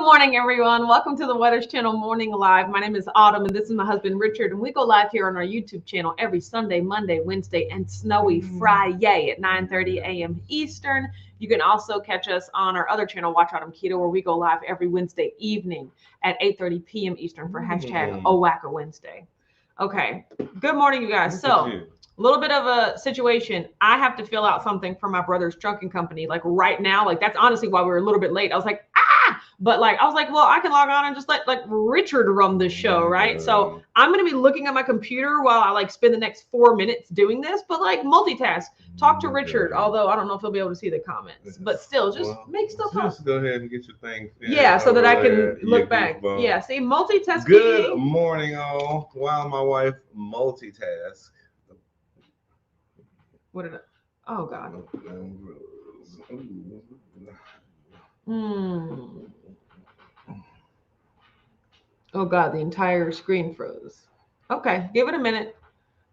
Good morning, everyone. Welcome to the Weathers Channel Morning Live. My name is Autumn, and this is my husband, Richard, and we go live here on our YouTube channel every Sunday, Monday, Wednesday, and snowy Friday at 9:30 a.m. Eastern. You can also catch us on our other channel, Watch Autumn Keto, where we go live every Wednesday evening at 8:30 p.m. Eastern for hashtag Owaka Wednesday. Okay. Good morning, you guys. So, a little bit of a situation. I have to fill out something for my brother's trucking company, like right now. Like, that's honestly why we were a little bit late. I was like, but like, I was like, well, I can log on and just let like Richard run the show, right? So I'm going to be looking at my computer while I like spend the next 4 minutes doing this, but like multitask, talk to Richard, although I don't know if he'll be able to see the comments, but still just make stuff up. Just go ahead and get your thing. Yeah, so that I can look back. Yeah, see, multitasking. Good morning, all. While my wife multitasks. What did I? Oh, God. Oh, God, the entire screen froze. Okay, give it a minute.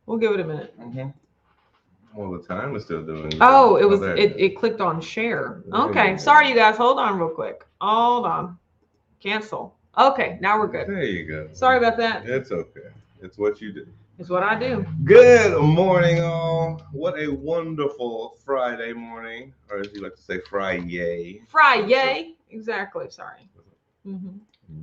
We'll give it a minute. Well, the time is still doing. Oh, it clicked on share. Okay, sorry, you guys. Hold on real quick. Hold on. Cancel. Okay, now we're good. There you go. Sorry about that. It's okay. It's what you do. It's what I do. Good morning, all. What a wonderful Friday morning, or as you like to say, Friday. Friday. Exactly. Sorry. Oh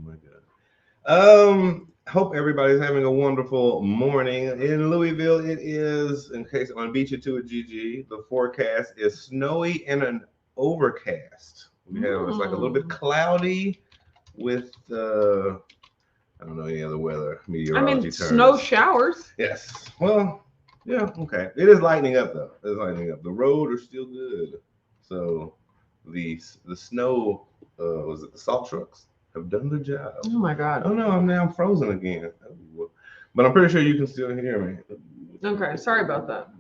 my God. Hope everybody's having a wonderful morning. In Louisville, it is, in case I'm gonna beat you to it, GG, the forecast is snowy and an overcast. We have it's like a little bit cloudy with I don't know any other weather meteorology terms. Snow showers. Yes. Well, yeah, okay. It is lightening up though. It's lightening up. The road are still good. So the snow was it the salt trucks? Have done the job. Oh my God. Oh no, I'm frozen again. But I'm pretty sure you can still hear me. Okay, sorry about that.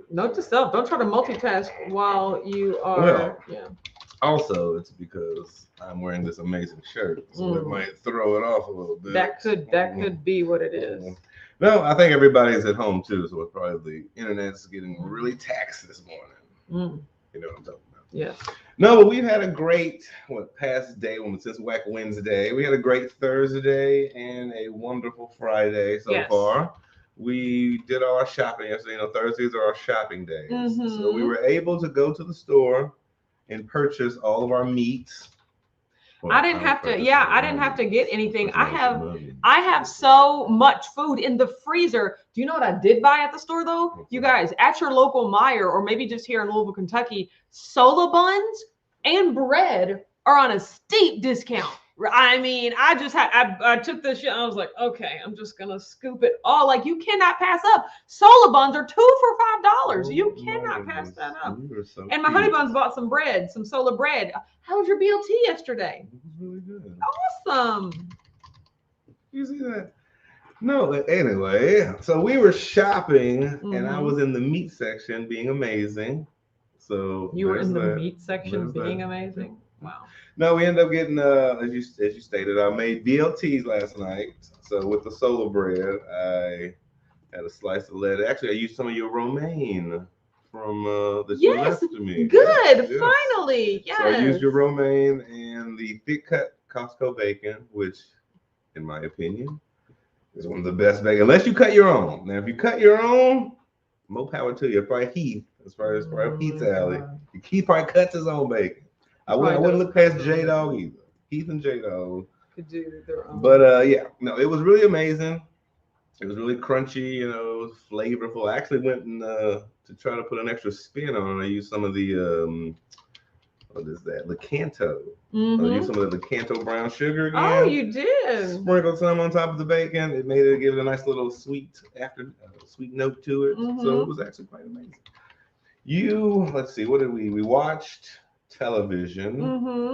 Note to self, don't try to multitask while you are. Well, also, it's because I'm wearing this amazing shirt, so it might throw it off a little bit. That could be what it is. No, I think everybody's at home too, so it's probably the internet's getting really taxed this morning. You know what I'm talking about? Yes. No, but we've had a great past day since Whack Wednesday. We had a great Thursday and a wonderful Friday so far. We did all our shopping yesterday. You know, Thursdays are our shopping days. So we were able to go to the store and purchase all of our meats. Well, I didn't have to get anything. I have so much food in the freezer. Do you know what I did buy at the store though? You guys, at your local Meijer or maybe just here in Louisville, Kentucky, Sola buns and bread are on a steep discount. I mean, I took this shit. I was like, okay, I'm just gonna scoop it all. Like, you cannot pass up. Sola buns are 2 for $5. You cannot pass that up. And my honey buns bought some bread, some Sola bread. How was your BLT yesterday? It was really good. Awesome. You see that? No, anyway, so we were shopping, and I was in the meat section being amazing. So you were in the meat section being amazing. Wow. No, we ended up getting as you stated, I made BLTs last night. So with the Sola bread, I had a slice of lettuce. Actually, I used some of your romaine from that you left to me. Good. Yes. Finally. Yes. So I used your romaine and the thick cut Costco bacon, which, in my opinion, is one of the best bacon. Unless you cut your own. Now, if you cut your own, more power to you. Probably Heath, as far as Heath's alley. Heath probably cuts his own bacon. I wouldn't look past J Dog either. Heath and J Dog could do their own. But yeah, no, it was really amazing. It was really crunchy, you know, it was flavorful. I actually went and to try to put an extra spin on it. I used some of the what is that? Lakanto. I used some of the Lakanto brown sugar again. Oh, you did. Sprinkled some on top of the bacon. It made it give it a nice little sweet note to it. So it was actually quite amazing. Let's see, what did we watched television.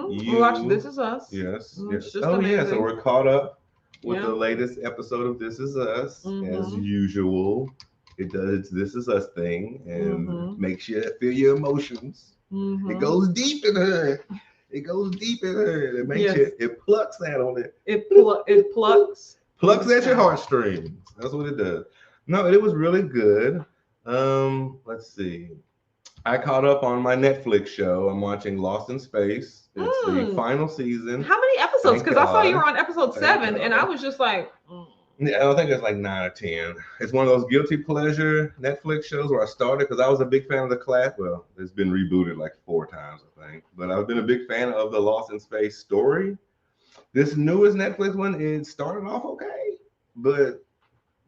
We watched This Is Us. Yes. Oh yeah, so we're caught up with the latest episode of This Is Us. As usual, it does This Is Us thing and makes you feel your emotions. It goes deep in her. It makes you. It plucks that on it. It plucks at your heartstrings. That's what it does. No, it was really good. Let's see. I caught up on my Netflix show. I'm watching Lost in Space. It's the final season. How many episodes? Because I saw you were on episode Thank 7, and I God. was just like, Yeah, I don't think it's like 9 or 10. It's one of those guilty pleasure Netflix shows where I started because I was a big fan of the class. Well, it's been rebooted like 4 times, I think. But I've been a big fan of the Lost in Space story. This newest Netflix one, it started off okay, but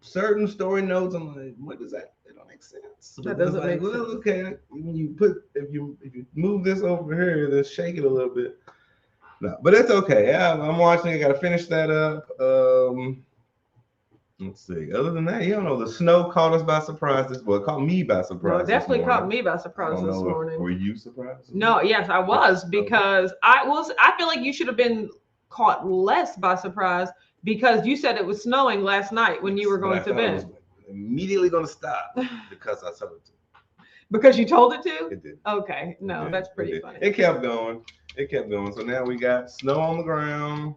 certain story notes, I'm like, what is that? It don't make sense. That doesn't make sense. Okay, when you if you move this over here, then shake it a little bit. No, but it's okay. I'm watching. I got to finish that up. Let's see. Other than that, you don't know, the snow caught us by surprise. Well, it caught me by surprise. Well, it definitely caught me by surprise this morning. Were you surprised? No, yes, I was, because I feel like you should have been caught less by surprise, because you said it was snowing last night when you were going to bed. I was immediately going to stop because I told it to. Because you told it to? It did. Okay, no, that's pretty funny. It kept going. So now we got snow on the ground.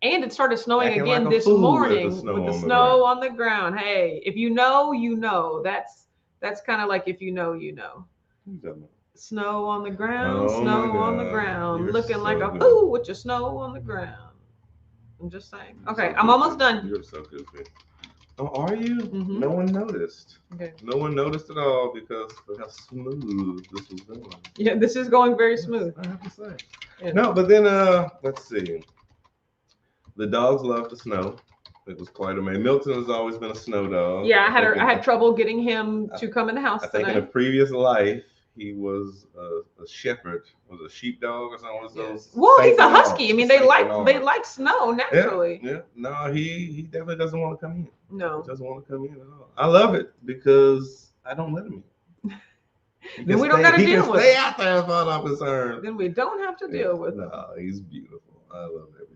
And it started snowing again this morning with the snow on the ground. Hey, if you know, you know. That's kind of like if you know, you know. Snow on the ground, snow on the ground. You're looking so like a fool with your snow on the ground. I'm just saying. Okay, I'm almost done. You're so goofy. Oh, are you? Mm-hmm. No one noticed. Okay. No one noticed at all because of how smooth this was going. Yeah, this is going very smooth. I have to say. Yeah. No, but then let's see. The dogs love the snow. It was quite amazing. Milton has always been a snow dog. Yeah, I had trouble getting him to come in the house tonight. I think in a previous life he was a shepherd, was a sheepdog or something. Yes. Well, he's a husky. I mean, they like snow naturally. Yeah. No, he definitely doesn't want to come in. No, he doesn't want to come in at all. I love it because I don't let him in. Then we don't got to deal with it. Stay out there as far as I'm concerned. Then we don't have to deal with it. No, he's beautiful. I love everything.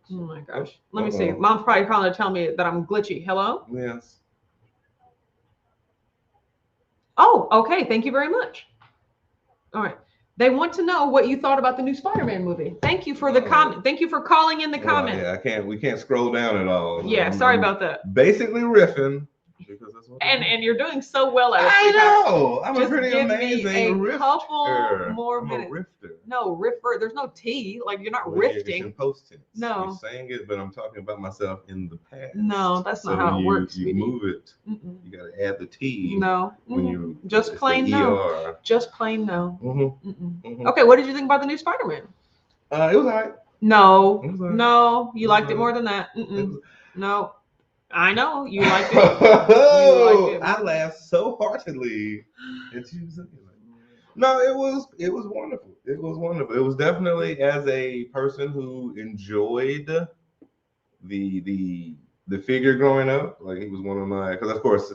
Oh my gosh. Let me see. Mom's probably calling to tell me that I'm glitchy. Hello? Yes. Oh, okay. Thank you very much. All right. They want to know what you thought about the new Spider-Man movie. Thank you for the comment. Thank you for calling in the comment. Yeah, we can't scroll down at all. Yeah, sorry about that. Basically riffing. Because that's what and you're doing so well at it. I know. I'm just a pretty amazing rifter. Couple more I'm minutes. A rifter. No, riffer. There's no T. Like you're not rifting. In post tense. No. You're saying it, but I'm talking about myself in the past. No, that's not how it works. You move it. Mm-mm. You got to add the T. No. When you just plain no. Just plain no. Okay, what did you think about the new Spider-Man? It was alright. No. No, you liked it more than that. No. I know you liked it. I laughed so heartily at you. No, it was wonderful. It was wonderful. It was definitely, as a person who enjoyed the figure growing up, like he was one of my, because of course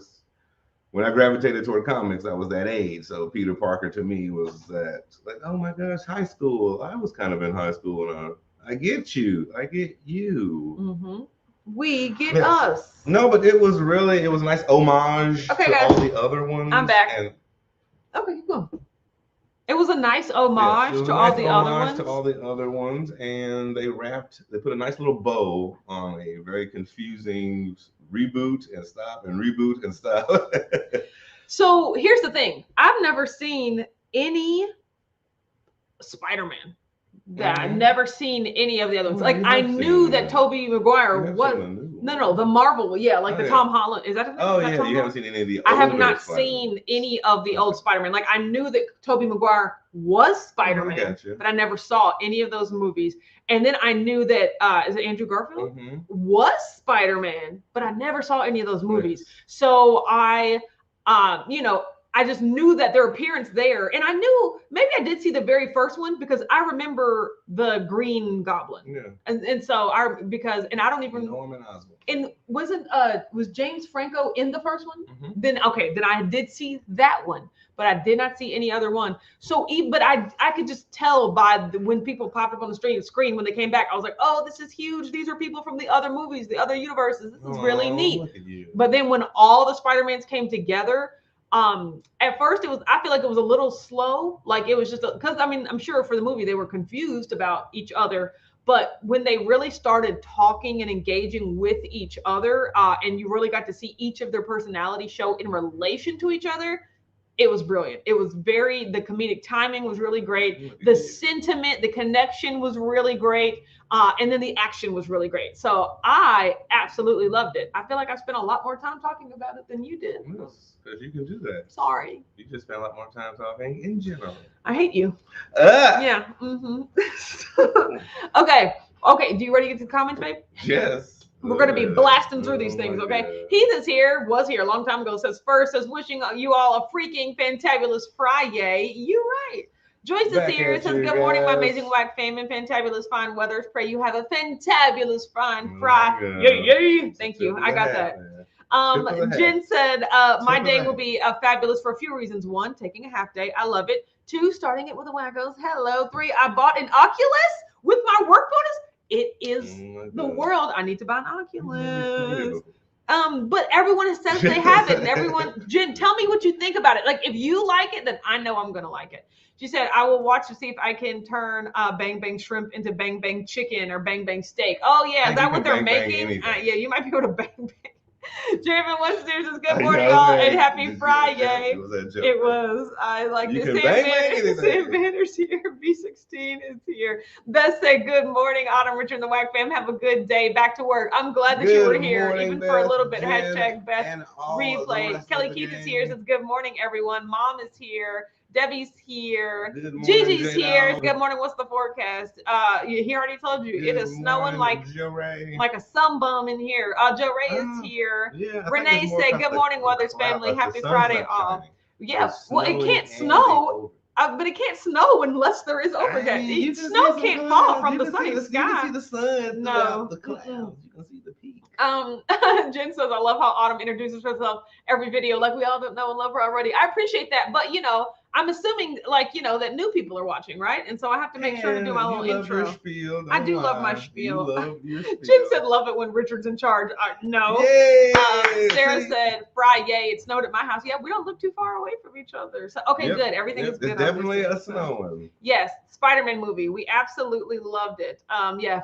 when I gravitated toward comics, I was that age. So Peter Parker to me was that, like, oh my gosh, high school. I was kind of in high school, and I get you. I get you. Mm-hmm. We get us. No, but it was a nice homage to all the other ones. I'm back. Okay, keep going. It was a nice homage to all the other ones. And they put a nice little bow on a very confusing reboot and stop and reboot and stop. So here's the thing. I've never seen any Spider-Man. That I've never seen any of the other ones. Like I knew that Tobey Maguire was the Marvel, the Tom Holland. Is that the thing? Oh yeah, you haven't seen any of the I have not seen any of the old Spider-Man. Like I knew that Tobey Maguire was Spider-Man, but I never saw any of those movies. And then I knew that is it Andrew Garfield was Spider-Man, but I never saw any of those movies. So I I just knew that their appearance there, and I knew maybe I did see the very first one because I remember the Green Goblin. Yeah. And so I don't even Norman Osborn. And was James Franco in the first one? Then I did see that one, but I did not see any other one. So but I could just tell by when people popped up on the screen when they came back, I was like, oh, this is huge. These are people from the other movies, the other universes. This is really neat. Look at you. But then when all the Spider-Mans came together, at first I feel like it was a little slow. Like it was just because I'm sure for the movie they were confused about each other, but when they really started talking and engaging with each other, and you really got to see each of their personalities show in relation to each other, It was brilliant. It was the comedic timing was really great. The sentiment, the connection was really great. And then the action was really great. So I absolutely loved it. I feel like I spent a lot more time talking about it than you did. Yes, because you can do that. Sorry. You just spent a lot more time talking in general. I hate you. Ah! Yeah. Okay. Okay. Do you ready to get to the comments, babe? Yes. We're going to be blasting through these things, okay? God. Heath is here, was here a long time ago, says wishing you all a freaking fantabulous Friday. You're right. Joyce is here, says, good morning, my amazing whack fam and fantabulous fine weathers. Pray you have a fantabulous fine Friday. Yay. Thank you. I got that. Jen said, my day will be fabulous for a few reasons. 1, taking a half day. I love it. 2, starting it with the waggos. Hello. 3, I bought an Oculus with my work bonus. It is the world. I need to buy an Oculus. But everyone has said they have it, and everyone, Jen, tell me what you think about it. Like, if you like it, then I know I'm gonna like it. She said, I will watch to see if I can turn Bang Bang Shrimp into Bang Bang Chicken or Bang Bang Steak. Oh yeah, is that what they're making? Yeah, you might be able to Bang Bang. Jeremy Western says, good morning, y'all, and happy Friday. It was. I like this. Sam Banner's here. B16 is here. Beth said, good morning, Autumn, Richard, and the Whack fam. Have a good day. Back to work. I'm glad that you were here, morning, even Beth, for a little bit. Hashtag Beth replay. Kelly Keith is here. Says, good morning, everyone. Mom is here. Debbie's here. Gigi's here. Good morning. What's the forecast? He already told you. It is snowing like a sunbum in here. Joe Ray is here. Yeah, Renee said, good morning, Weathers family. Happy Friday all. Yeah, well, it can't snow. But it can't snow unless there is overcast. Snow can't fall from the sunny sky. You can see the sun. No. The clouds. You can see the peak. Jen says, I love how Autumn introduces herself every video. Like we all don't know and love her already. I appreciate that. But, I'm assuming, that new people are watching, right? And so I have to make sure to do my little intro. I do love my spiel. Jen said, love it when Richard's in charge. No. Sarah said, Friday. It snowed at my house. Yeah, we don't live too far away from each other. So, okay, good. Everything is good. It's definitely a snowing. Yes. Spider-Man movie. We absolutely loved it.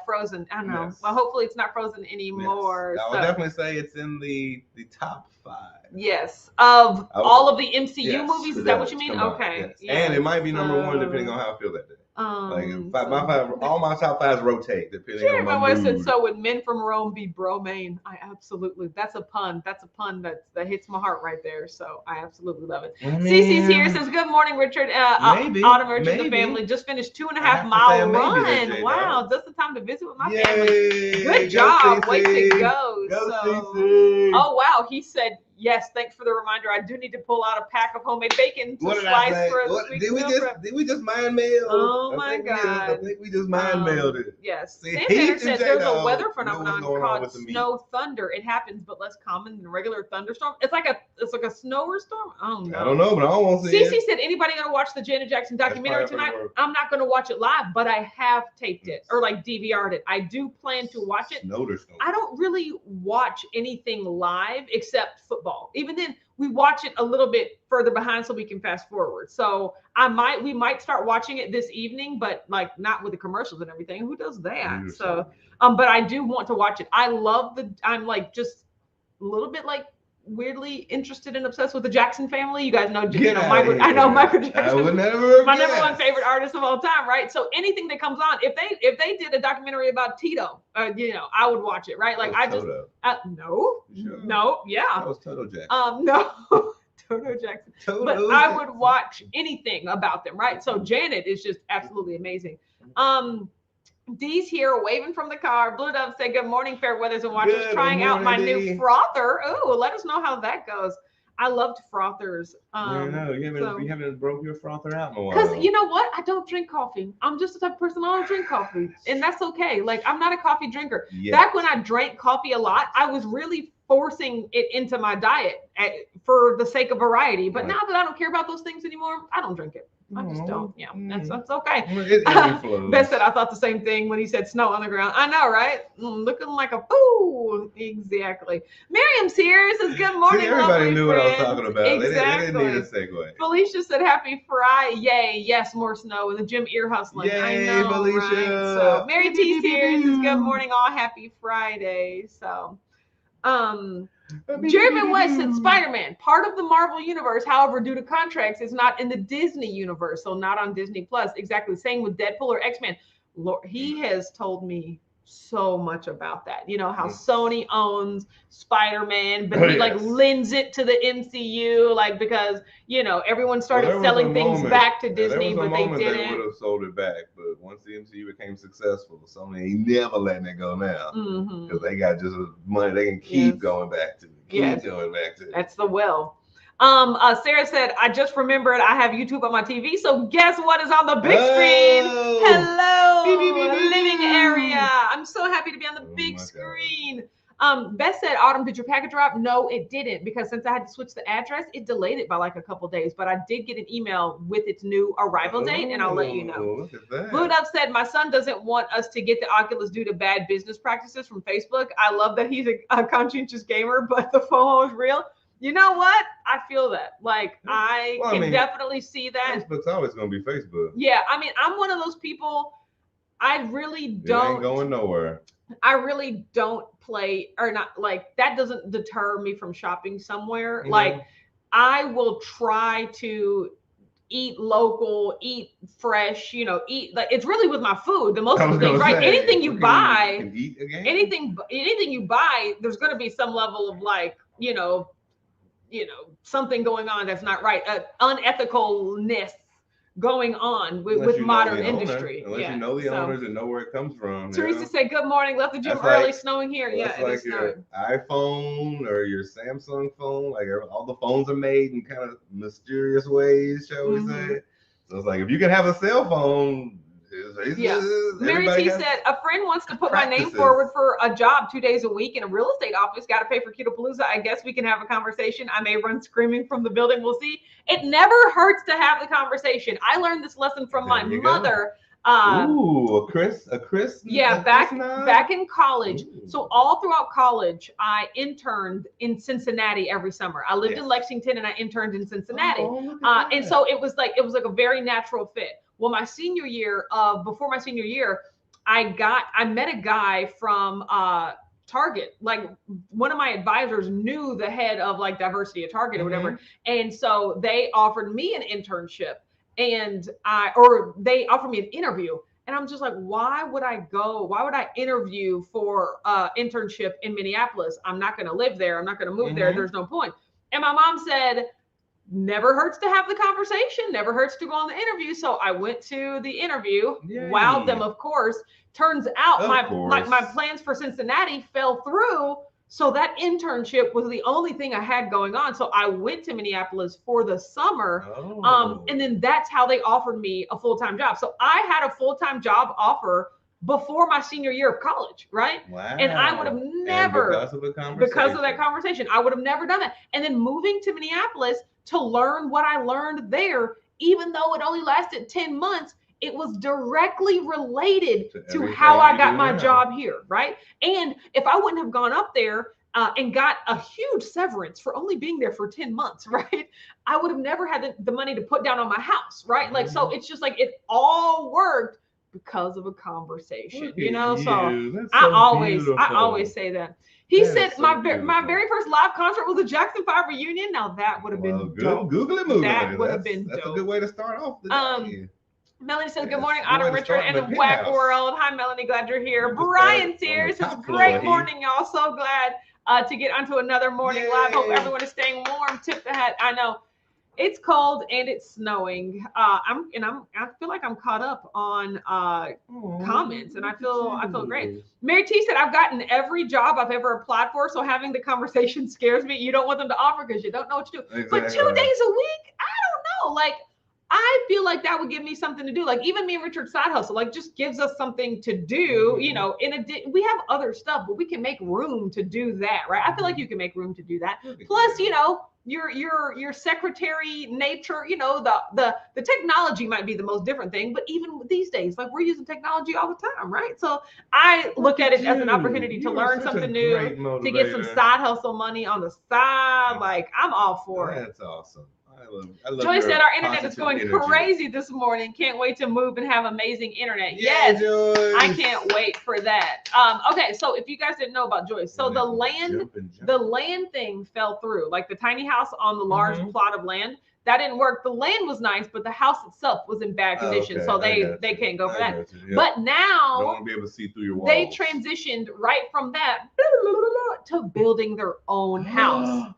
Frozen. I don't know. Yes. Well, hopefully it's not frozen anymore. Yes. I would definitely say it's in the top 5. Yes. Of all of the MCU movies? Is that what you mean? Okay. Yes. Yeah. And it might be number 1 depending on how I feel that day. All my top 5s rotate depending on my mood. Said, so would Men from Rome be Bromain? That's a pun. That's a pun that hits my heart right there. So I absolutely love it. Cece's here, says, good morning, Richard. Autumn, Richard, the family. Just finished 2.5 mile run. Wow, just the time to visit with my family. Good job. Way to go. Oh wow, he said, yes, thanks for the reminder. I do need to pull out a pack of homemade bacon to slice for the sweet Did we just mind mail? Oh my God. I think we just mind mailed it. Yes. Sam Banner said there's a weather phenomenon called snow thunder. It happens, but less common than a regular thunderstorm. It's like a snower storm. Oh no. I don't know, but I don't want to see it. Cece said, anybody gonna watch the Janet Jackson documentary tonight? I'm not gonna watch it live, but I have taped it or DVR'd it. I do plan to watch it. I don't really watch anything live except football. Even then, we watch it a little bit further behind so we can fast forward. So we might start watching it this evening, but not with the commercials and everything. Who does that? So, but I do want to watch it. I'm just a little bit weirdly interested and obsessed with the Jackson family. You guys know, Michael Jackson. My number 1 favorite artist of all time, right? So anything that comes on, if they did a documentary about Tito, I would watch it, right? No, yeah. That was Toto Jackson. No. Toto Jackson. But I would watch anything about them, right? So Janet is just absolutely amazing. Dee's here waving from the car. Blue Dove said, good morning, fair weathers and watchers. Trying out my new frother. Oh, let us know how that goes. I loved frothers. You haven't broke your frother out in a while. Because you know what? I don't drink coffee. I'm just the type of person I don't drink coffee. And that's okay. I'm not a coffee drinker. Yes. Back when I drank coffee a lot, I was really forcing it into my diet for the sake of variety. But now that I don't care about those things anymore, I don't drink it. I just don't. Yeah, that's okay. Beth said, I thought the same thing when he said snow on the ground. I know, right? Looking like a fool. Exactly. Miriam's here. Says, good morning. See, everybody knew what I was talking about. Exactly. They didn't need a segue. Felicia said, happy Friday. Yay. Yes, more snow. And the gym ear hustling. Yay, I know, Felicia. Right? So Mary T's here. Says, good morning, all. Happy Friday. So, Jeremy West said Spider-Man, part of the Marvel universe, however, due to contracts, is not in the Disney universe, so not on Disney Plus. Exactly the same with Deadpool or X-Men. Lord, he has told me so much about that. You know, how Sony owns Spider-Man, but he like lends it to the MCU, like because you know everyone started selling things back to Disney, but they didn't. They would have sold it back, but once the MCU became successful, Sony ain't never letting it go now because they got just money they can keep going back to. Going back to. That's the will. Sarah said, I just remembered I have YouTube on my TV. So guess what is on the big screen? Hello, living area. I'm so happy to be on the big screen. Beth said, Autumn, did your package drop? No, it didn't, because since I had to switch the address, it delayed it by like a couple days. But I did get an email with its new arrival date, and I'll let you know. Look at that. Boot Up said, my son doesn't want us to get the Oculus due to bad business practices from Facebook. I love that he's a conscientious gamer, but the FOMO is real. You know what? I feel that. Like, I can definitely see that. Facebook's always going to be Facebook. Yeah, I mean, I'm one of those people, I really don't. It ain't going nowhere. I really don't play, or not, like, that doesn't deter me from shopping somewhere. Mm-hmm. Like, I will try to eat local, eat fresh, you know, eat, like, it's really with my food, the most of the things, right? Anything you buy, anything you buy, there's going to be some level of, like, you know, something going on that's not right, unethicalness going on with modern industry. Unless you know the owners and know where it comes from. Teresa said, good morning, left the gym early, snowing here. Yeah, it's like your iPhone or your Samsung phone, like all the phones are made in kind of mysterious ways, shall we say. So it's like, if you can have a cell phone, Mary T said, a friend wants to put my name forward for a job 2 days a week in a real estate office. Got to pay for Ketopalooza. I guess we can have a conversation. I may run screaming from the building. We'll see. It never hurts to have the conversation. I learned this lesson from my mother. Chris. Yeah, back in college. Ooh. So all throughout college, I interned in Cincinnati every summer. I lived in Lexington and I interned in Cincinnati. And so it was like a very natural fit. Well, before my senior year, I met a guy from Target. Like, one of my advisors knew the head of like diversity at Target or whatever. And so they offered me an internship and they offered me an interview. And I'm just like, why would I interview for internship in Minneapolis? I'm not going to live there. I'm not going to move there. There's no point. And my mom said, never hurts to have the conversation, never hurts to go on the interview. So I went to the interview, wowed them, of course. Turns out my plans for Cincinnati fell through. So that internship was the only thing I had going on. So I went to Minneapolis for the summer. And then that's how they offered me a full-time job. So I had a full-time job offer before my senior year of college, right? Wow. And I would have never, because of that conversation, I would have never done that. And then moving to Minneapolis to learn what I learned there, even though it only lasted 10 months, it was directly related to how I got my job here, right? And if I wouldn't have gone up there and got a huge severance for only being there for 10 months, right? I would have never had the money to put down on my house, right? Like, so it's just like, it all worked because of a conversation, you know? I always say that. He said my very first live concert was a Jackson 5 reunion. Now that would have been dope. Google it, movie. That would have been dope. That's a good way to start off the day. Melanie says, good morning, Autumn, Richard, and the Whack World. Hi, Melanie. Glad you're here. Brian Sears says, great morning, y'all. So glad to get onto another morning live. Hope everyone is staying warm. Tip the hat. I know it's cold and it's snowing. I feel like I'm caught up on comments, and I feel great. Mary T said, I've gotten every job I've ever applied for, so having the conversation scares me. You don't want them to offer because you don't know what to do. Exactly. But 2 days a week, I don't know. Like, I feel like that would give me something to do. Like, even me and Richard's side hustle, like, just gives us something to do. You know, we have other stuff, but we can make room to do that, right? I feel like you can make room to do that. Plus, you know, your secretary nature, you know, the technology might be the most different thing, but even these days, like, we're using technology all the time, right? So I look at it as an opportunity to learn something new, to get some side hustle money on the side. Like, I'm all for it. That's awesome. I love Joyce your said our internet is positive going energy. crazy this morning. Can't wait to move and have amazing internet. Yeah, Yes, Joyce. I can't wait for that. Okay, so if you guys didn't know about Joyce, so the land thing fell through. Like the tiny house on the large plot of land, that didn't work. The land was nice, but the house itself was in bad condition, so they can't go for that. Yep. But now don't want to be able to see through your walls. they transitioned right from that to building their own house.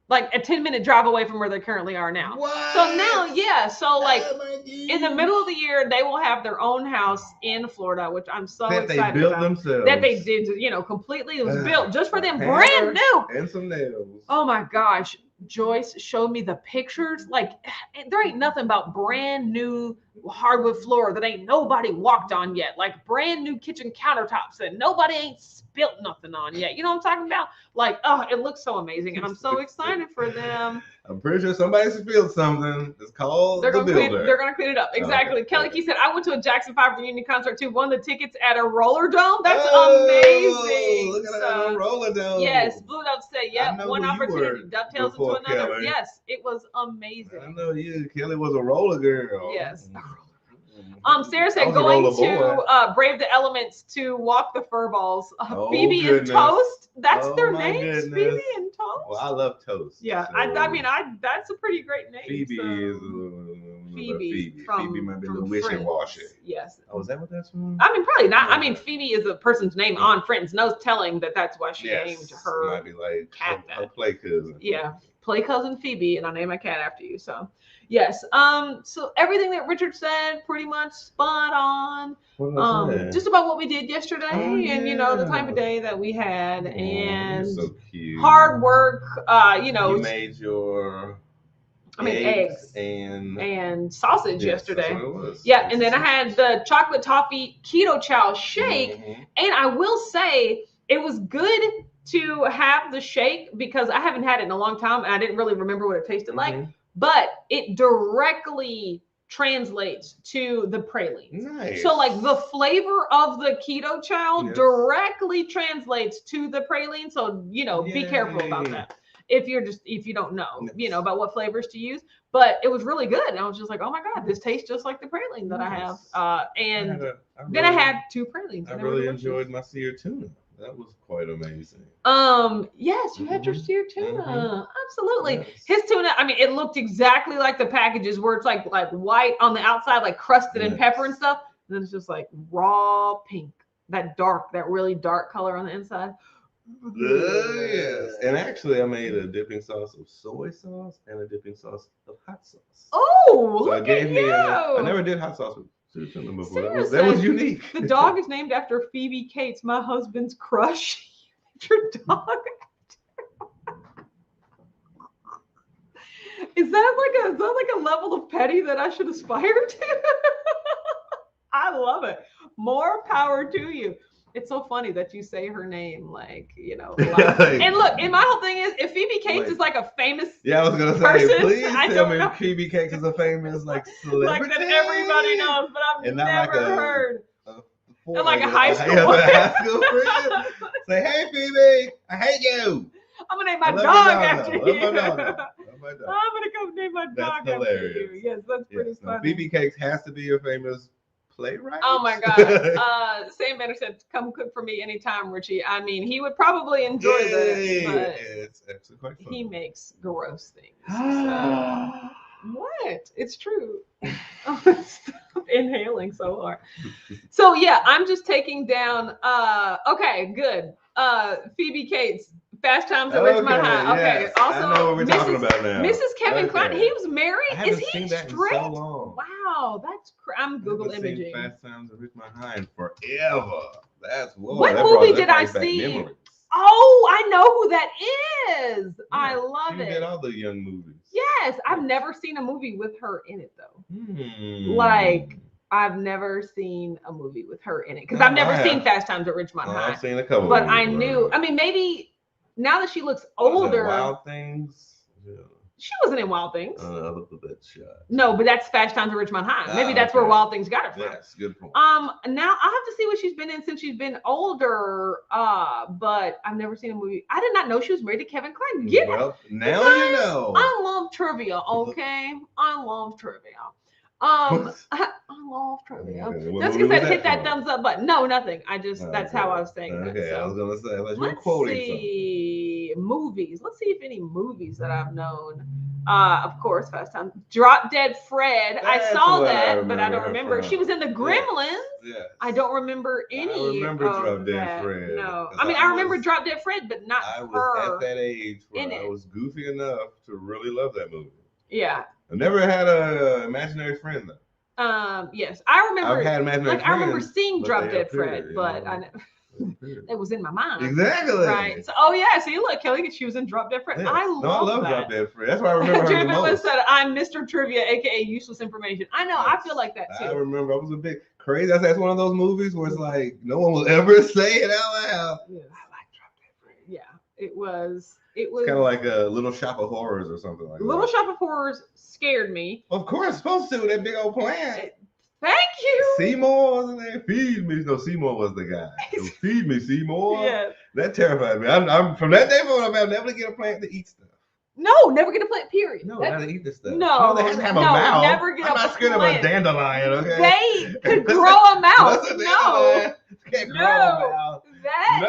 Like a 10-minute drive away from where they currently are now. What? So now, yeah. So like in the middle of the year, they will have their own house in Florida, which I'm so excited they built about. Themselves. That they did, completely. It was built just for them, brand new. And some nails. Oh my gosh. Joyce showed me the pictures. Like there ain't nothing about brand new hardwood floor that ain't nobody walked on yet. Like brand new kitchen countertops that nobody ain't spilt nothing on yet. You know what I'm talking about? Like, oh, it looks so amazing, and I'm so excited for them. I'm pretty sure somebody spilled something. It's called they're the builder. They're gonna clean it up. Exactly. Okay. Kelly Key said, I went to a Jackson 5 reunion concert too. Won the tickets at a roller dome. That's amazing. Look at that roller dome. Yes, Blue Dove said, yep, one opportunity dovetails into another. Kelly. Yes, it was amazing. I know you. Kelly was a roller girl. Yes. Sarah said going to Brave the Elements to walk the fur balls. Phoebe and Toast. That's their names. Goodness. Phoebe and Toast. Well, I love Toast. Yeah, so. I mean, that's a pretty great name. Phoebe is Phoebe might be a little wishy-washy. Yes. Oh, is that what that's from? I mean, probably not. I mean, Phoebe is a person's name on Friends. No telling that's why she named her. Might be like her play cousin. Yeah, play cousin Phoebe, and I named my cat after you. So. Yes. So everything that Richard said, pretty much spot on. Just about what we did yesterday, and the type of day that we had, and so cute. Hard work. You made your. Eggs and sausage yesterday. That's what it was. Yeah, and then I had the chocolate toffee keto chow shake, and I will say it was good to have the shake because I haven't had it in a long time, and I didn't really remember what it tasted like. But it directly translates to the praline. Nice. So like the flavor of the keto chow directly translates to the praline. So, be careful about that. If you don't know, about what flavors to use. But it was really good. And I was just like, oh my God, this tastes just like the praline that I have. Then I had 2 pralines. I really enjoyed my seared tuna. That was quite amazing. Yes, you had your seared tuna. Absolutely. Yes. His tuna, I mean, it looked exactly like the packages where it's like white on the outside, like crusted in pepper and stuff. And then it's just like raw pink, that really dark color on the inside. Yes. And actually, I made a dipping sauce of soy sauce and a dipping sauce of hot sauce. Oh, so look at you. I never did hot sauce with before. That was unique. The dog is named after Phoebe Cates, my husband's crush. Your dog. Is that like a level of petty that I should aspire to? I love it. More power to you. It's so funny that you say her name, and look, and my whole thing is, if Phoebe Cates is like a famous I was gonna say, please tell me if Phoebe Cates is a famous celebrity. Like that everybody knows, but I've never heard. And like a high school friend. Say, hey Phoebe, I hate you. I'm gonna name my dog after you. I'm gonna come name my dog after you. Yes, that's pretty funny. Phoebe Cates has to be a famous playwright. Oh my God. Sam Banner said, come cook for me anytime, Richie. I mean, he would probably enjoy this, but it's actually quite fun. He makes gross things. So. What? It's true. Stop inhaling so hard. So yeah, I'm just taking down okay, good. Phoebe Cates, Fast Times at Ridgemont High. Okay. Yes. Also, I know what we're talking about now. Mrs. Kevin Klein, he was married. Is he straight? So long. Wow, that's I'm Google imaging. Fast Times at Ridgemont High in forever. What movie did I see? Memories. Oh, I know who that is. Yeah, I love it. You did all the young movies. Yes, I've never seen a movie with her in it though. I've never seen a movie with her in it because I've never seen Fast Times at Ridgemont High. I've seen a couple. But I knew. I mean, maybe now that she looks older. Wild Things. Yeah. She wasn't in Wild Things. Look at that shot. No, but that's Fast Times at Ridgemont High. Maybe that's where Wild Things got it from. Yes, good point. Now I'll have to see what she's been in since she's been older. But I've never seen a movie. I did not know she was married to Kevin Kline. Yeah. Well, now you know. I love trivia. Okay, I love trivia. I love trivia. Okay, Just because I hit that thumbs up button. No, nothing. That's how I was saying. Okay, So. I was gonna say. Let's see movies. Let's see if any movies that I've known. Of course, Fast Time. Drop Dead Fred. I saw that, but I don't remember. She was in the Gremlins. Yes. I don't remember any. I remember Drop Dead Fred. No, I remember Drop Dead Fred, but not her. I was at that age where I was goofy enough to really love that movie. Yeah. I never had an imaginary friend though. Yes, I remember. I've had imaginary friends. I remember seeing Drop Dead Fred, but I never. It was in my mind. Exactly. Right. So, see, look, Kelly, she was in Drop Dead Fred. Yes. I love Drop Dead Fred. That's why I remember her the most. Said, I'm Mr. Trivia, aka useless information. I know. Yes. I feel like that too. I remember. I was a bit crazy. That's one of those movies where it's like no one will ever say it out loud. Yes. I like Drop Dead Fred. Yeah, it was kind of like a Little Shop of Horrors or something like that. Little Shop of Horrors scared me. Of course, supposed to. That big old plant. Thank you. Seymour wasn't there. Feed me. No, Seymour was the guy. So feed me, Seymour. Yeah. That terrified me. I'm from that day forward. I'm never to get a plant to eat stuff. No, never get a plant. Period. No, not to eat this stuff. No, they have to have a mouth. Never get I'm not scared of a dandelion. Okay. They could grow a mouth. No. Can't grow a mouth. That's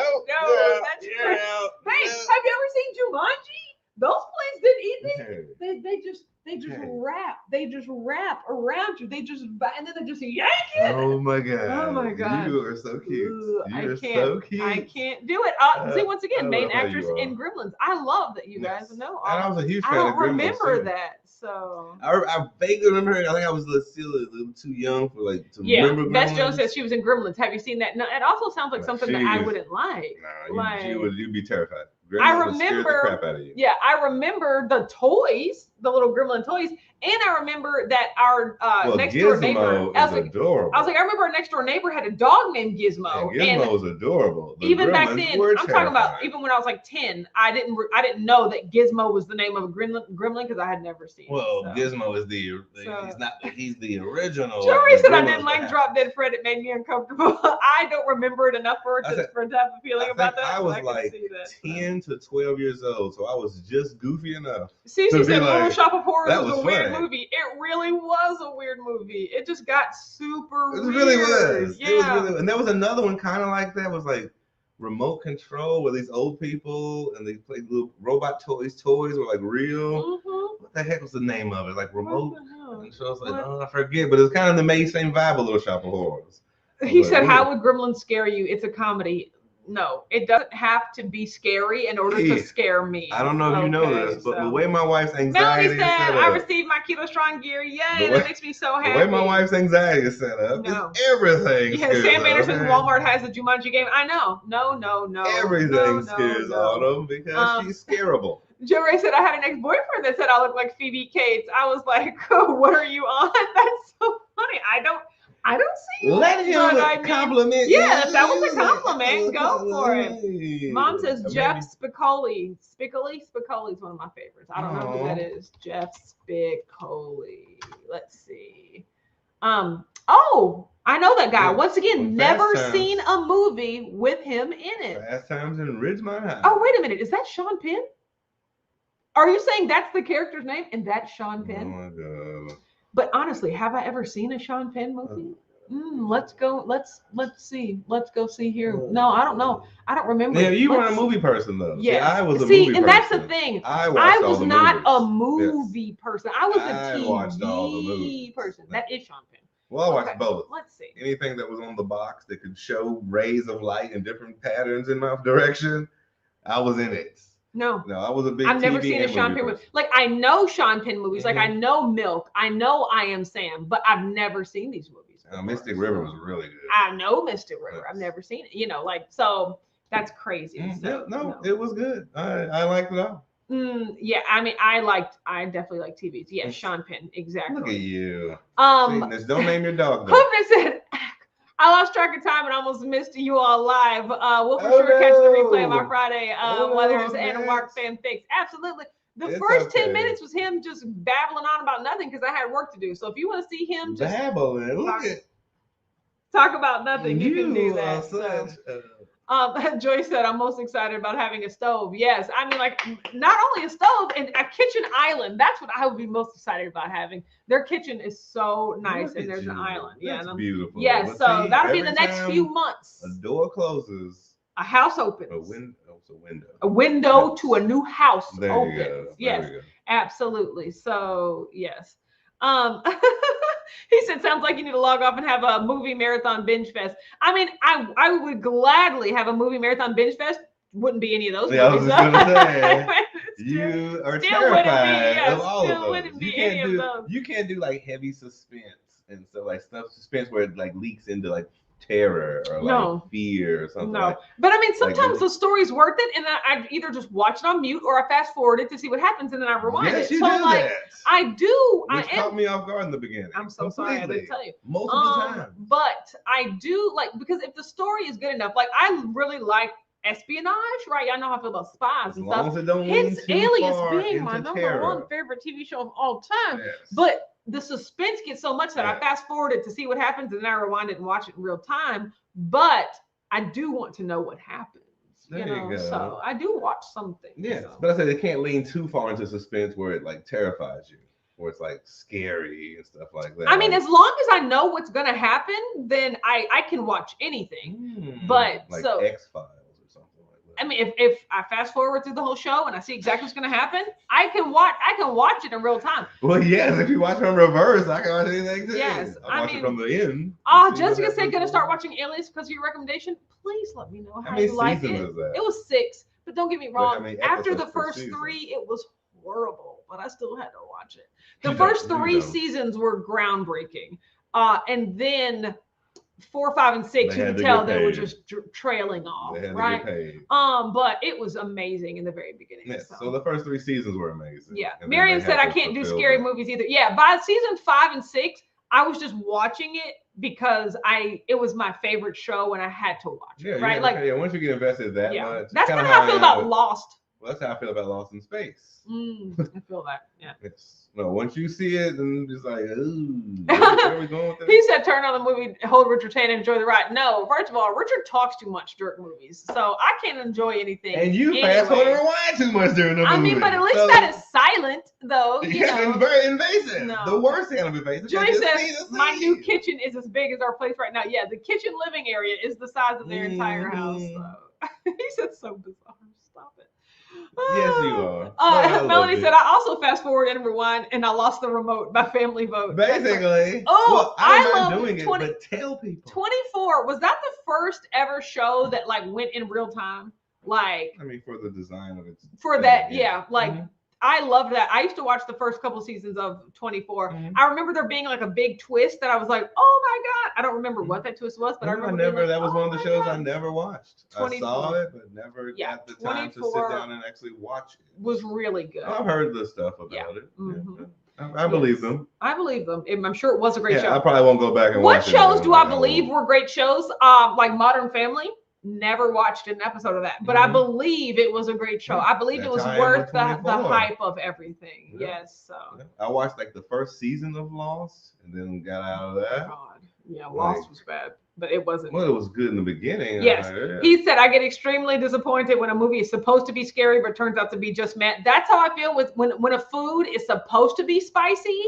crazy. Hey, have you ever seen Jumanji? Those plants didn't eat things. They just wrap around you. And then they just yank it. Oh my god. Oh my god. You are so cute. You're so cute. I can't do it. See, once again, main actress in Gremlins. I love that you guys know. And I was a huge fan of Gremlins. I don't remember too. that. So I vaguely remember her. I think I was still a little too young for to remember Gremlins. Beth Jones says she was in Gremlins. Have you seen that? No, it also sounds like something that I wouldn't like. No, you'd be terrified. Gremlins I remember the crap out of you. Yeah, I remember the toys, the little Gremlin toys, and I remember that our next door neighbor. Adorable. I was like, I remember our next door neighbor had a dog named Gizmo. And Gizmo was adorable. Even back then, I'm talking about even when I was like 10, I didn't know that Gizmo was the name of a gremlin because I had never seen. Well, Gizmo is he's the original. Joey said I didn't like Drop Dead Fred. It made me uncomfortable. I don't remember it enough for to have a feeling about that. I was like 10 to 12 years old, so I was just goofy enough. See, she said Little Shop of Horrors was a weird movie. It really was a weird movie. It just got super weird. It really was. Yeah. It was really, and there was another one kind of like that. It was like remote control where these old people and they played little robot toys. Toys were like real. Mm-hmm. What the heck was the name of it? Like remote. And so I was like, I forget. But it's kind of the same vibe of Little Shop of Horrors. He said, "How would Gremlins scare you? It's a comedy." No, it doesn't have to be scary in order to scare me. I don't know if you know this, but the way my wife's anxiety is set up. I received my Keto Strong gear. Yay, that makes me so happy. The way my wife's anxiety is set up is everything. Yeah, Sam Anderson's Walmart has a Jumanji game. I know. No. Everything scares Autumn because she's scareable. Joe Ray said, I had an ex-boyfriend that said I look like Phoebe Cates. I was like, what are you on? That's so funny. I don't see. Let him compliment. Yeah, that was a compliment. Go for it. Mom says Jeff Spicoli. Spicoli is one of my favorites. I don't know who that is. Jeff Spicoli. Let's see. Oh, I know that guy. Once again, never seen a movie with him in it. Fast Times in Ridgemont High. Oh, wait a minute. Is that Sean Penn? Are you saying that's the character's name and that's Sean Penn? Oh my god. But honestly, have I ever seen a Sean Penn movie? Let's go. Let's see. Let's go see here. No, I don't know. I don't remember. Yeah, you weren't a movie person though. Yeah, I was a movie person. See, and that's the thing. I was not a movie person. I was a TV person. That is Sean Penn. Well, I watched both. Let's see. Anything that was on the box that could show rays of light in different patterns in my direction, I was in it. No, I was a big. I've never seen a Sean Penn movie. Like I know Sean Penn movies. Like I know Milk. I know I Am Sam, but I've never seen these movies. Mystic River was really good. I know Mystic River. I've never seen it. So that's crazy. It was good. I liked it all. Yeah, I mean, I definitely like TVs. Yes, Sean Penn, exactly. Look at you. Don't name your dog. Hope said, I lost track of time and almost missed you all live. We'll for sure catch the replay of our Friday Weathers and Mark fanfics. Absolutely. The first 10 minutes was him just babbling on about nothing because I had work to do. So if you want to see him just talk about nothing, you can do that. Joy said, I'm most excited about having a stove. Yes. I mean, like, not only a stove and a kitchen island. That's what I would be most excited about having. Their kitchen is so nice and there's an island. That's beautiful. Yes. So that'll be in the next few months. A door closes. A house opens. A window. It's a window. A window to a new house there opens. You go. Yes, absolutely. So yes. He said, sounds like you need to log off and have a movie marathon binge fest. I mean, I would gladly have a movie marathon binge fest. Wouldn't be any of those movies. I was just gonna say, you are terrified of all of those. You can't do like heavy suspense and so like suspense where it like leaks into like terror or like fear or something. No, but I mean, sometimes the story's worth it, and I either just watch it on mute or I fast forward it to see what happens, and then I rewind it. Yes, you do that. I do. Which caught me off guard in the beginning. I'm so sorry I didn't tell you. Multiple times. But I do because if the story is good enough, like I really like espionage, right? Y'all know how I feel about spies and stuff. As it don't hence Alias being my number one favorite TV show of all time. Yes. But the suspense gets so much that I fast forward it to see what happens and then I rewind it and watch it in real time. But I do want to know what happens. You know, so I do watch something. Yes, but I said they can't lean too far into suspense where it like terrifies you, where it's like scary and stuff like that. I mean, as long as I know what's gonna happen, then I can watch anything. But like X-Files. I mean, if I fast forward through the whole show and I see exactly what's going to happen, I can watch it in real time. Well, yes, if you watch from reverse, I can watch anything too. Yes, I watch it from the end. Jessica said, "Gonna start watching Alias because of your recommendation." Please let me know how you like it. It was 6, but don't get me wrong. After the first 3, it was horrible, but I still had to watch it. The first 3 seasons were groundbreaking, and then 4, 5, and 6, you could tell they were just trailing off, right? But it was amazing in the very beginning. Yes, so the first 3 seasons were amazing. Yeah, Miriam said I can't do scary movies either. Yeah, by season 5 and 6, I was just watching it because it was my favorite show and I had to watch it, right? Once you get invested that much. That's kind of how I feel about Lost. Well, that's how I feel about Lost in Space. I feel that, yeah. No, once you see it, then it's like, ooh, where are we going with this? He said, turn on the movie, hold Richard's hand, and enjoy the ride. No, first of all, Richard talks too much during movies, so I can't enjoy anything. And you fast forward and rewind too much during the movie. I mean, but at least that is silent, though. It's very invasive. No. The worst kind of invasive. Joy says, my new kitchen is as big as our place right now. Yeah, the kitchen living area is the size of their entire house. So. He said, so bizarre. Stop it. Yes, you are. Melanie said, I also fast forward and rewind, and I lost the remote by family vote. Basically. I love doing it, but tell people. 24, was that the first ever show that like went in real time? Like, I mean, for the design of it. For that, I loved that. I used to watch the first couple seasons of 24. I remember there being like a big twist that I was like, oh my God. I don't remember what that twist was, but I remember that was one of the shows I never watched. 24. I saw it, but never got the time to sit down and actually watch it. Was really good. I've heard the stuff about it. I believe them. I believe them. I'm sure it was a great show. I probably won't go back and watch it. What shows do I believe were great shows? Like Modern Family. Never watched an episode of that, but I believe it was a great show. I believe it was worth the hype of everything. Yes. So I watched like the first season of Lost and then got out of that. God. Yeah, Lost was bad, but it wasn't. Well, it was good in the beginning. Yes. He said, I get extremely disappointed when a movie is supposed to be scary, but turns out to be just mad. That's how I feel with when a food is supposed to be spicy.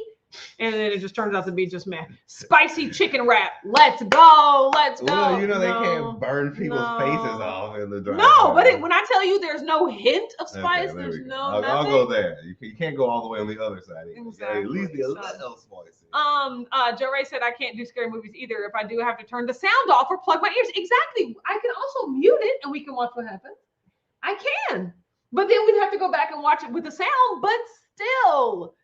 And then it just turns out to be just spicy chicken wrap. Let's go. Well, they can't burn people's faces off in the drive. No, but when I tell you there's no hint of spice, there's no I'll go there. You can't go all the way on the other side. Exactly. At least be a little spicy. Joe Ray said I can't do scary movies either. If I do, I have to turn the sound off or plug my ears. Exactly. I can also mute it and we can watch what happens. I can. But then we'd have to go back and watch it with the sound, but still.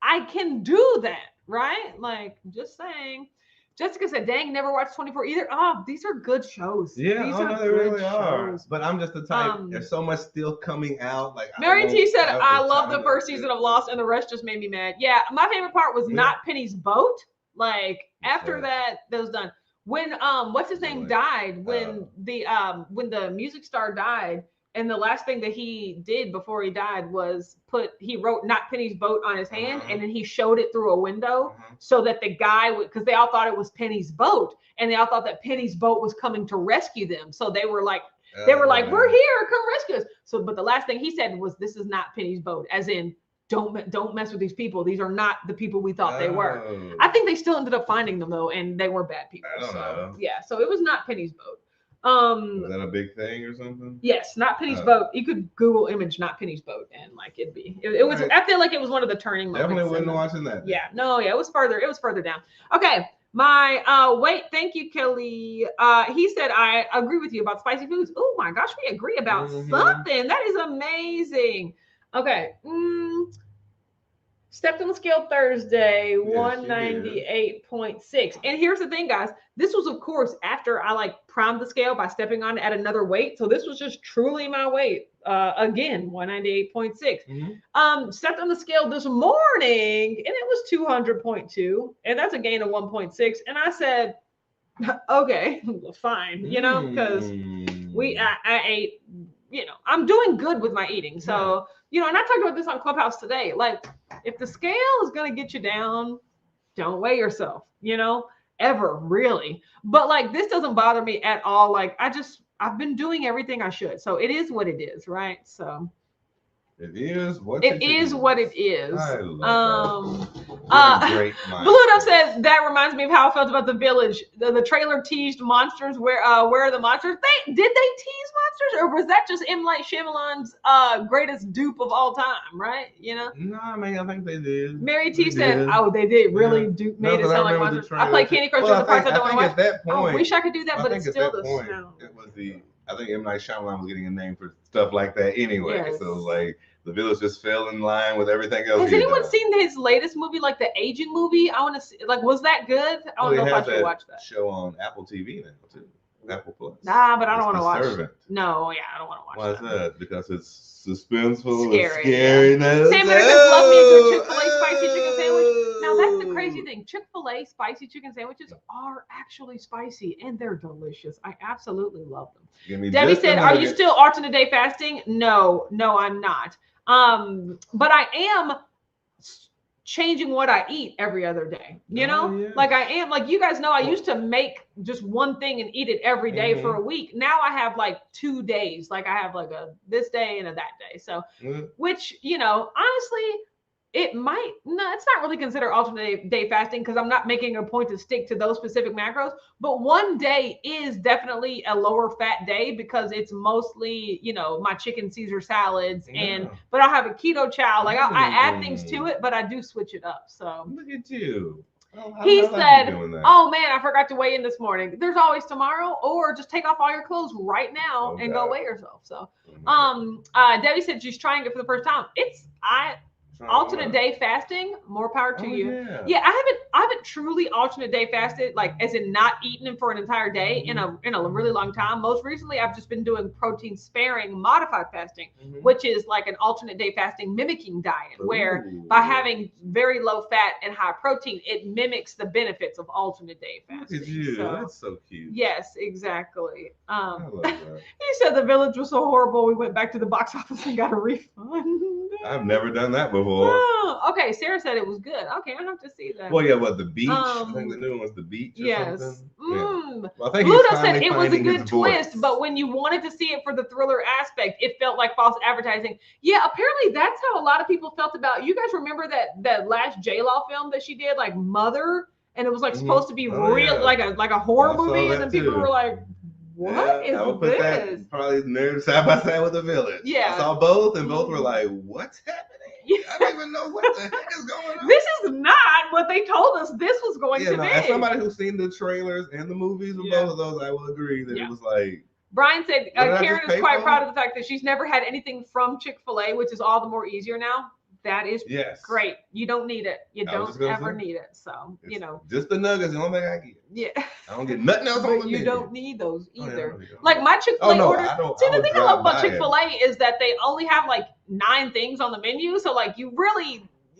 I can do that, right? Like, just saying. Jessica said, dang, never watched 24 either. Oh, these are good shows. Yeah, they really are. But I'm just the type, there's so much still coming out. Like Mary T said, I love the first season of Lost and the rest just made me mad. Yeah, my favorite part was not Penny's boat. Like, after that was done. When, what's his name died, when the music star died, And the last thing that he did before he died was he wrote "Not Penny's Boat" on his hand, and then he showed it through a window so that the guy would, because they all thought it was Penny's boat, and they all thought that Penny's boat was coming to rescue them. So they were like, we're here, come rescue us. So, but the last thing he said was, "This is not Penny's boat," as in, don't mess with these people. These are not the people we thought they were. I think they still ended up finding them though, and they were bad people. I don't know. Yeah, so it was not Penny's boat. Was that a big thing or something? Yes, Not Penny's Boat. You could Google image Not Penny's Boat, and like it was. Right. I feel like it was one of the turning moments. Definitely wasn't watching that. Yeah, no, yeah, it was further down. Okay, my wait, thank you, Kelly. He said I agree with you about spicy foods. Oh my gosh, we agree about something. That is amazing. Okay. Stepped on the scale Thursday, 198.6. And here's the thing, guys. This was, of course, after I like primed the scale by stepping on it at another weight. So this was just truly my weight. Again, 198.6. Stepped on the scale this morning, and it was 200.2. And that's a gain of 1.6. And I said, okay, fine, because I ate, I'm doing good with my eating. So, and I talked about this on Clubhouse today. Like, if the scale is going to get you down, don't weigh yourself, ever, really. But like, this doesn't bother me at all. Like, I've been doing everything I should. So it is what it is, right? So it is what it is. What it is. I love that. Bluto said that reminds me of how I felt about The Village. The trailer teased monsters. Where are the monsters? Did they tease monsters, or was that just M. Night Shyamalan's greatest dupe of all time? Right? No, I mean, I think they did. Mary T said, "Oh, they did really dupe, made it sound like monsters." I play Candy Crush with the parts I don't want to watch. At that point, I wish I could do that, but it's still the snow. It was I think M. Night Shyamalan was getting a name for stuff like that anyway. Yes. So like The Village just fell in line with everything else. Has anyone seen his latest movie, like the Aging movie? I want to see. Like, was that good? I don't know if I should watch that. Show on Apple TV now too. Apple Plus. Nah, but I don't want to watch it. No, yeah, I don't want to watch that. Why is that? Because it's suspenseful, scary. Yeah. Sam Americans love me a good Chick-fil-A spicy chicken sandwich. Now that's the crazy thing. Chick-fil-A spicy chicken sandwiches are actually spicy and they're delicious. I absolutely love them. Debbie said, "Are you still alternate day fasting?" No, I'm not. But I am changing what I eat every other day, like I am, like, you guys know, I used to make just one thing and eat it every day for a week. Now I have like 2 days, like I have like a this day and a that day. So, which, honestly, it's not really considered alternate day fasting because I'm not making a point to stick to those specific macros. But one day is definitely a lower fat day because it's mostly, my chicken Caesar salads but I'll have a keto chow. Like I add things to it, but I do switch it up. So look at you. He said, "Oh man, I forgot to weigh in this morning." There's always tomorrow, or just take off all your clothes right now and go weigh yourself. So, Debbie said she's trying it for the first time. Alternate day fasting, more power to you. Yeah, I haven't truly alternate day fasted, like as in not eating for an entire day in a really long time. Most recently, I've just been doing protein sparing modified fasting, which is like an alternate day fasting mimicking diet, where by having very low fat and high protein, it mimics the benefits of alternate day fasting. Look at you. That's so cute. Yes, exactly. I love that. He said The Village was so horrible, we went back to the box office and got a refund. I've never done that before. Oh, okay. Sarah said it was good. Okay, I have to see that. Well, yeah, the beach. I think the new one was the beach. Yes. Something. Well, I think Pluto said it was a good twist, but when you wanted to see it for the thriller aspect, it felt like false advertising. Yeah, apparently that's how a lot of people felt about. You guys remember that last J-Law film that she did, like Mother, and it was like supposed to be real, like a horror movie, and then people were like, "What is I would put this?" That probably side by side with The Village. Yeah, I saw both, and both were like, "What's happening?" I don't even know what the heck is going on. This is not what they told us this was going to be. As somebody who's seen the trailers and the movies of both of those, I will agree that it was like. Brian said Karen is quite proud of the fact that she's never had anything from Chick-fil-A, which is all the more easier now. That is great. You don't need it. You don't ever need it. So, just the nuggets, the only thing I get. Yeah. I don't get nothing else on the menu. You don't need those either. Like my Chick-fil-A order. See, the thing I love about Chick-fil-A is that they only have like 9 things on the menu. So like you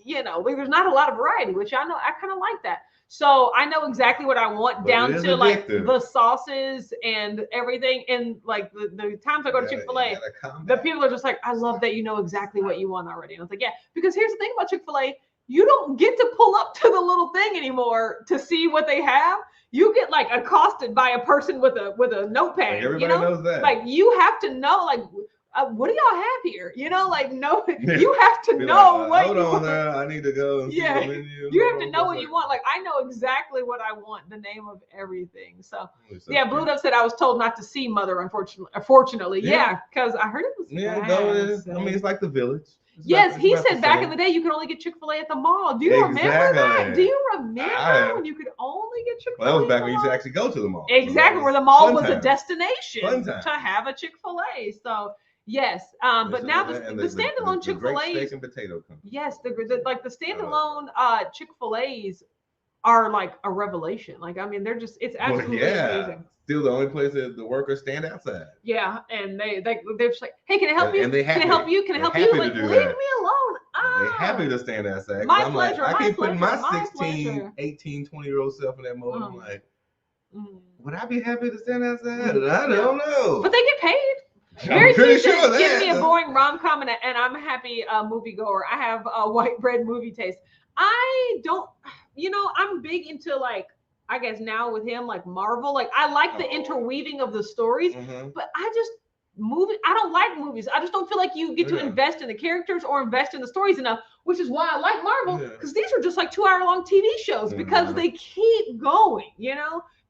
like there's not a lot of variety, which I kind of like that. So I know exactly what I want, But down it is to like addictive. the sauces and everything. And like the times I go to Chick-fil-A, the people are just like, I love that you know exactly what you want already. And I was like, yeah, because here's the thing about Chick-fil-A, you don't get to pull up to the little thing anymore to see what they have. You get like accosted by a person with a notepad. Like everybody knows that. Like you have to know, like, what do y'all have here? Like, no, you have to know like, hold on there, I need to go and see the menu. You have to know what you want. Like, I know exactly what I want, the name of everything. So yeah, Blue Dove said I was told not to see Mother, unfortunately. Yeah, because I heard it was bad. I mean, it's like The Village. Yes, he said back in the day you could only get Chick-fil-A at the mall. Do you remember that? Do you remember when you could only get Chick-fil-A? Well, that was back when you used to actually go to the mall. Exactly, where the mall was a destination to have a Chick-fil-A. So yes, but now the standalone Chick-fil-A steak and potato company. Yes, the standalone Chick-fil-A's are like a revelation. Like, I mean, they're just, it's absolutely amazing. Still the only place that the workers stand outside. Yeah, and they're just like, hey, can I help you? And can I help you? Can I help you? Like, leave me alone. They're happy to stand outside. My pleasure. Like, I keep putting my 16, 18, 20-year-old self in that mode. I'm like, would I be happy to stand outside? I don't know. But they get paid. I'm pretty sure that. Give me a boring rom-com and I'm a happy moviegoer. I have a white bread movie taste. I don't, I'm big into like, I guess now with him, like Marvel, like I like the interweaving of the stories, but I don't like movies. I just don't feel like you get to invest in the characters or invest in the stories enough, which is why I like Marvel, because these are just like 2-hour-long TV shows because they keep going,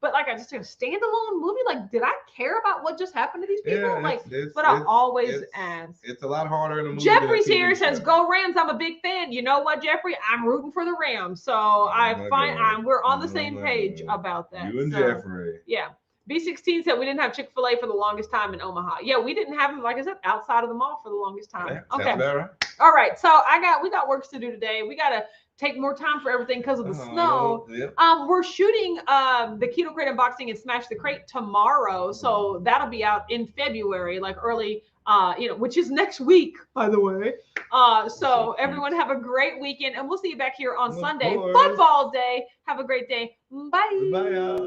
But like, I just a standalone movie. Like, did I care about what just happened to these people? I always ask. It's a lot harder in a movie. Jeffrey's here says, "Go Rams!" I'm a big fan. You know what, Jeffrey? I'm rooting for the Rams. So we're on the same page about that. You and Jeffrey. Yeah. B16 said we didn't have Chick-fil-A for the longest time in Omaha. Yeah, we didn't have them, like I said, outside of the mall for the longest time. Yeah, okay. Right. All right. So we got work to do today. We got to take more time for everything because of the snow. Yep. We're shooting the Keto Crate unboxing and Smash the Crate tomorrow. So that'll be out in February, like early, which is next week, by the way. So everyone have a great weekend and we'll see you back here on Sunday. Football day. Have a great day. Bye. Bye, y'all.